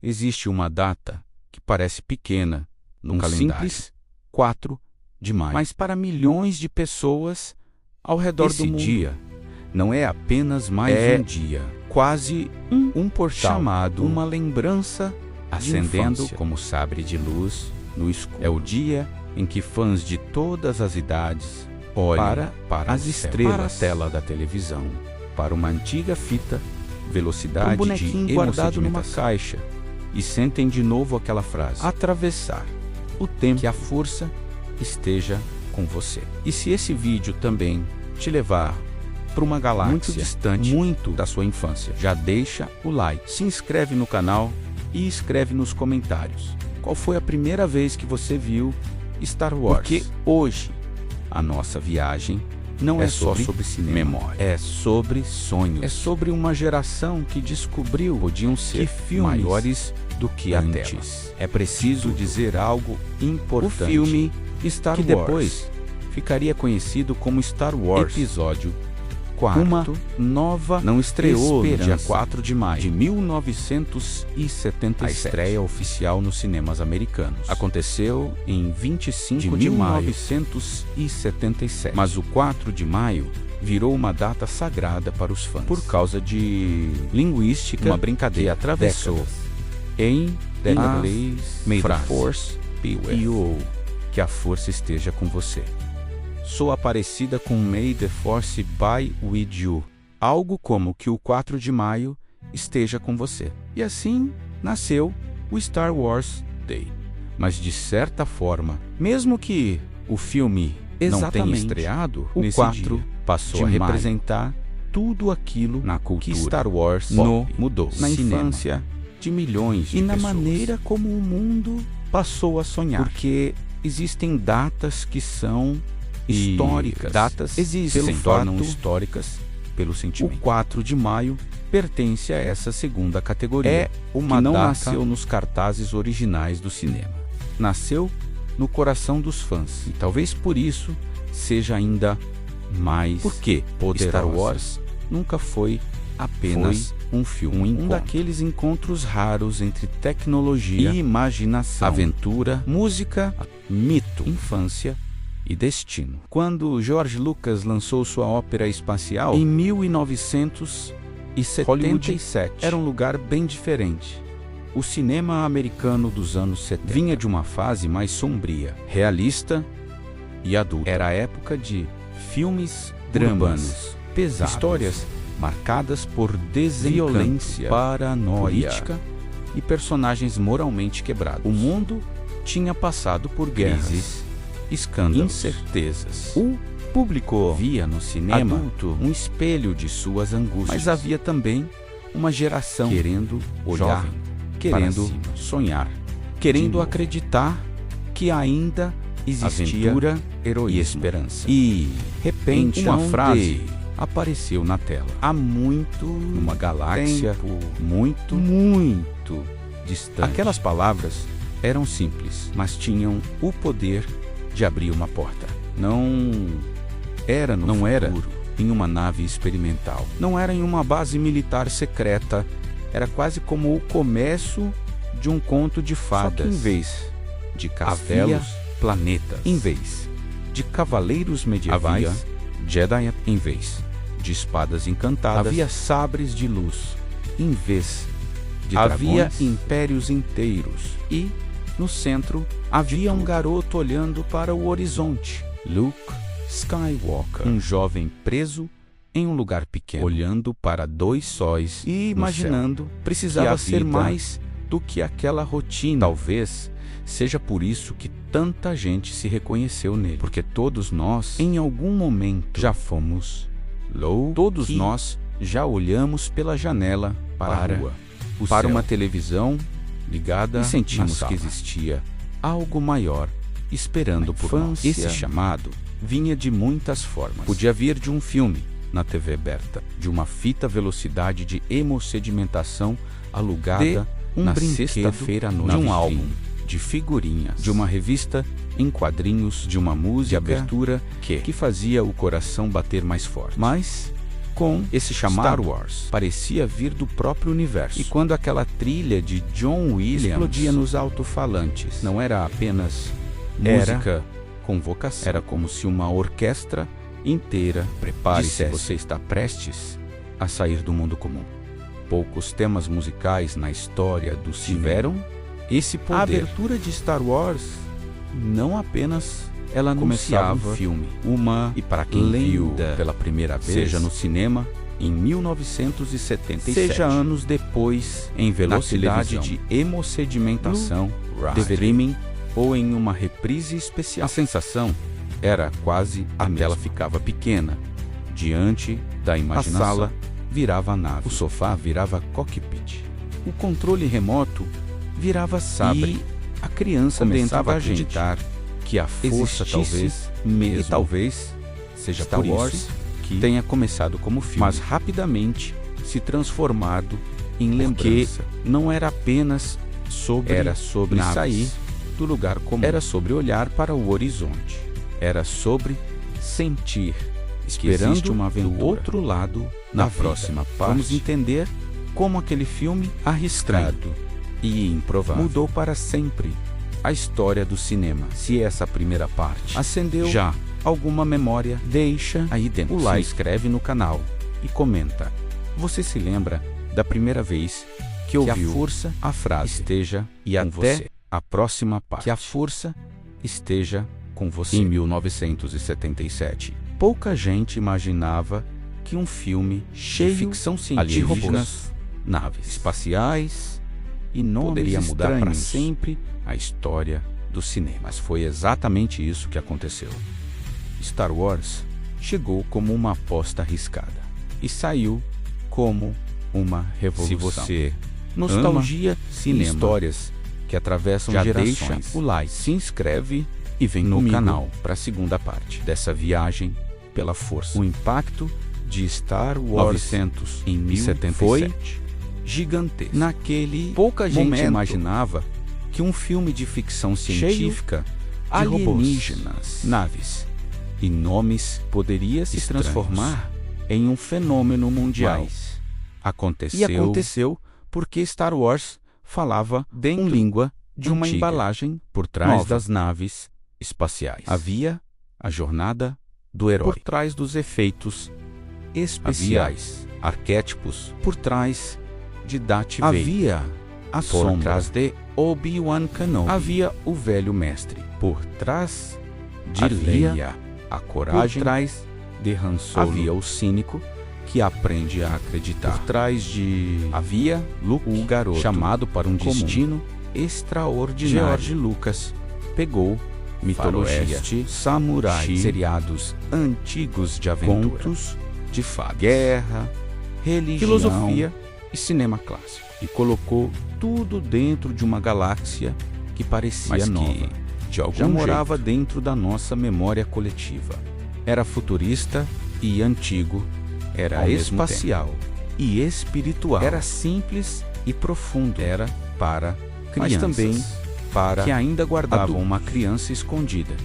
existe uma data que parece pequena no calendário, simples 4 de maio, mas para milhões de pessoas ao redor do mundo, esse dia não é apenas mais um dia, quase um portal, chamado uma lembrança acendendo como sabre de luz no escuro. É o dia em que fãs de todas as idades olham para as estrelas, para a tela da televisão, para uma antiga fita, velocidade um bonequinho guardado numa caixa, e sentem de novo aquela frase: atravessar o tempo, que a força esteja com você. E se esse vídeo também te levar para uma galáxia muito distante, muito da sua infância, já deixa o like, se inscreve no canal e escreve nos comentários qual foi a primeira vez que você viu Star Wars. Porque hoje a nossa viagem não é só sobre cinema, memória, é sobre sonhos, é sobre uma geração que descobriu que podiam ser filmes maiores do que a tela. É preciso dizer algo importante. O filme Star Wars, que depois ficaria conhecido como Star Wars Episódio 4, uma nova não estreou no dia 4 de maio de 1977. A estreia oficial nos cinemas americanos aconteceu em 25 de maio de 1977. Mas o 4 de maio virou uma data sagrada para os fãs por causa de linguística, uma brincadeira que atravessou em inglês, May the Force be with you, que a força esteja com você. Soa parecida com May the Force be with you, algo como que o 4 de maio esteja com você. E assim nasceu o Star Wars Day. Mas de certa forma, mesmo que o filme não tenha estreado, o 4 passou a representar tudo aquilo na cultura que Star Wars mudou na infância de milhões de pessoas. E na maneira como o mundo passou a sonhar. Porque existem datas que são históricas, datas existem, se tornam históricas pelo sentimento. O 4 de maio pertence a essa segunda categoria. É uma que não data nasceu nos cartazes originais do cinema. Nasceu no coração dos fãs. E talvez por isso seja ainda mais poderosa. Star Wars nunca foi apenas um filme, um daqueles encontros raros entre tecnologia e imaginação, aventura, música, mito, infância e destino. Quando George Lucas lançou sua ópera espacial em 1977, Hollywood era um lugar bem diferente. O cinema americano dos anos 70 vinha de uma fase mais sombria, realista e adulta. Era a época de filmes urbanos pesados, histórias marcadas por violência, paranoia política e personagens moralmente quebrados. O mundo tinha passado por guerras, escândalos, incertezas. O público via no cinema adulto um espelho de suas angústias. Mas havia também uma geração querendo olhar, querendo sonhar, querendo acreditar que ainda existia aventura, heroísmo e esperança. E, de repente, uma frase apareceu na tela. Há muito, numa galáxia muito distante. Aquelas palavras eram simples, mas tinham o poder de abrir uma porta. Não era em uma nave experimental. Não era em uma base militar secreta. Era quase como o começo de um conto de fadas. Só que em vez de castelos, planetas, em vez de cavaleiros medievais, Jedi, em vez de espadas encantadas, havia sabres de luz. Em vez de havia impérios inteiros. E no centro havia um garoto olhando para o horizonte. Luke Skywalker, um jovem preso em um lugar pequeno, olhando para dois sóis e imaginando precisava ser mais do que aquela rotina. Talvez seja por isso que tanta gente se reconheceu nele, porque todos nós, em algum momento, já fomos todos nós já olhamos pela janela para a rua, para uma televisão ligada, e sentimos que existia algo maior esperando por nós. Esse chamado vinha de muitas formas. Podia vir de um filme na TV aberta, de uma fita velocidade de hemossedimentação alugada na sexta-feira à noite, de um álbum de figurinhas, de uma revista em quadrinhos, de uma música de abertura que fazia o coração bater mais forte. Mas com esse chamado Star Wars. Parecia vir do próprio universo. E quando aquela trilha de John Williams explodia nos alto-falantes, não era apenas música com vocação. Era como se uma orquestra inteira prepare-se, você está prestes a sair do mundo comum. Poucos temas musicais na história do cinema tiveram esse poder. A abertura de Star Wars não apenas ela anunciava um filme, e para quem viu pela primeira vez, seja no cinema em 1977, seja anos depois em velocidade de hemossedimentação, de streaming ou em uma reprise especial. A sensação era quase a tela ficava pequena diante da imaginação. A sala virava nave, o sofá virava cockpit, o controle remoto virava sabre, e a criança começava a acreditar que a força talvez mesmo, e talvez seja Star Wars que tenha começado como filme, mas rapidamente se transformado em lembrança. Não era apenas sobre naves, sair do lugar comum, era sobre olhar para o horizonte, era sobre sentir, esperando uma aventura do outro lado. Na próxima parte, vamos entender como aquele filme arriscado e improvável mudou para sempre a história do cinema. Se essa primeira parte acendeu já alguma memória, deixa aí dentro o like, se inscreve no canal e comenta. Você se lembra da primeira vez que ouviu a frase esteja e até você. A próxima parte, que a força esteja com você. Em 1977, pouca gente imaginava que um filme cheio de ficção científica, robôs, naves espaciais e nomes poderia mudar para sempre a história do cinema. Mas foi exatamente isso que aconteceu. Star Wars chegou como uma aposta arriscada e saiu como uma revolução. Se você nostalgia cinema, histórias que atravessam gerações, deixa o like, se inscreve e vem no canal para a segunda parte dessa viagem pela força. O impacto de Star Wars 977 foi gigantesco. Naquele pouca gente imaginava que um filme de ficção científica de alienígenas, naves e nomes poderia se transformar em um fenômeno mundial. Mas aconteceu. E aconteceu porque Star Wars falava dentro língua de uma embalagem por trás das naves espaciais. Havia a jornada do herói por trás dos efeitos especiais, havia arquétipos por trás de Darth Vader, havia a sombra por trás de Obi-Wan Kenobi, havia o velho mestre por trás de Leia, a coragem por trás de Han Solo, havia o cínico que aprende a acreditar por trás de havia Luke, o garoto chamado para um destino extraordinário. George Lucas pegou mitologia, samurai, seriados antigos de aventura, contos de fadas, guerra, religião, filosofia e cinema clássico, e colocou tudo dentro de uma galáxia que parecia nova, que de algum já morava jeito dentro da nossa memória coletiva. Era futurista e antigo, era espacial e espiritual, era simples e profundo, era para crianças, mas também para que ainda guardavam uma criança escondida.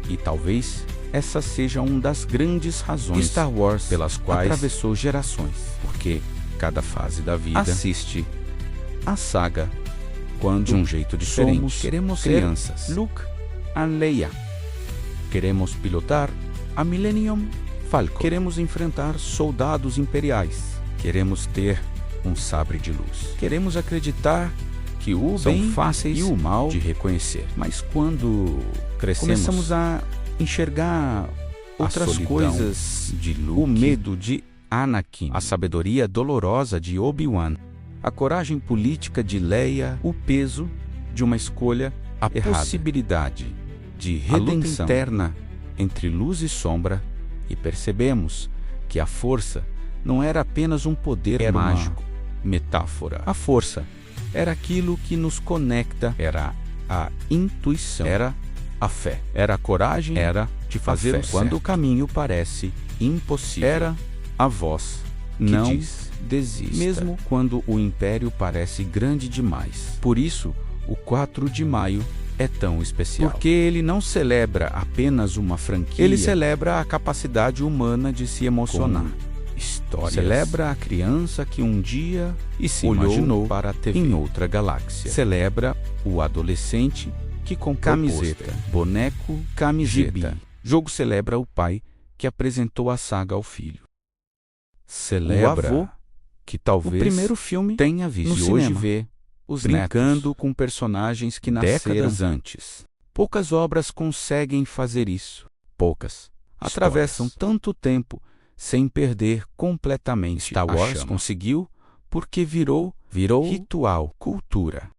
E talvez essa seja uma das grandes razões Star Wars pelas quais atravessou gerações, porque cada fase da vida assiste a saga quando de um jeito diferente. Queremos crianças, Luke e Leia. Queremos pilotar a Millennium Falcon. Queremos enfrentar soldados imperiais. Queremos ter um sabre de luz. Queremos acreditar que o bem fáceis e o mal de reconhecer. Mas quando crescemos, começamos a enxergar outras coisas, de Luke, o medo de Anakin, a sabedoria dolorosa de Obi-Wan, a coragem política de Leia, o peso de uma escolha errada, possibilidade de redenção interna entre luz e sombra, e percebemos que a força não era apenas um poder mágico, metáfora. A força era aquilo que nos conecta, era a intuição, era a fé, era a coragem, era de fazer o quando o caminho parece impossível, era a voz que não diz desista, mesmo quando o império parece grande demais. Por isso, o 4 de maio é tão especial, porque ele não celebra apenas uma franquia, ele celebra a capacidade humana de se emocionar, Histórias. Celebra a criança que um dia se imaginou para a TV em outra galáxia. Celebra o adolescente que comprou camiseta, boneco, camiseta. Jogo celebra o pai que apresentou a saga ao filho. Celebra o avô que talvez o primeiro filme tenha visto e hoje vê os brincando netos com personagens que nasceram décadas antes. Poucas obras conseguem fazer isso. Poucas atravessam tanto tempo sem perder completamente. Star Wars conseguiu porque virou ritual, cultura.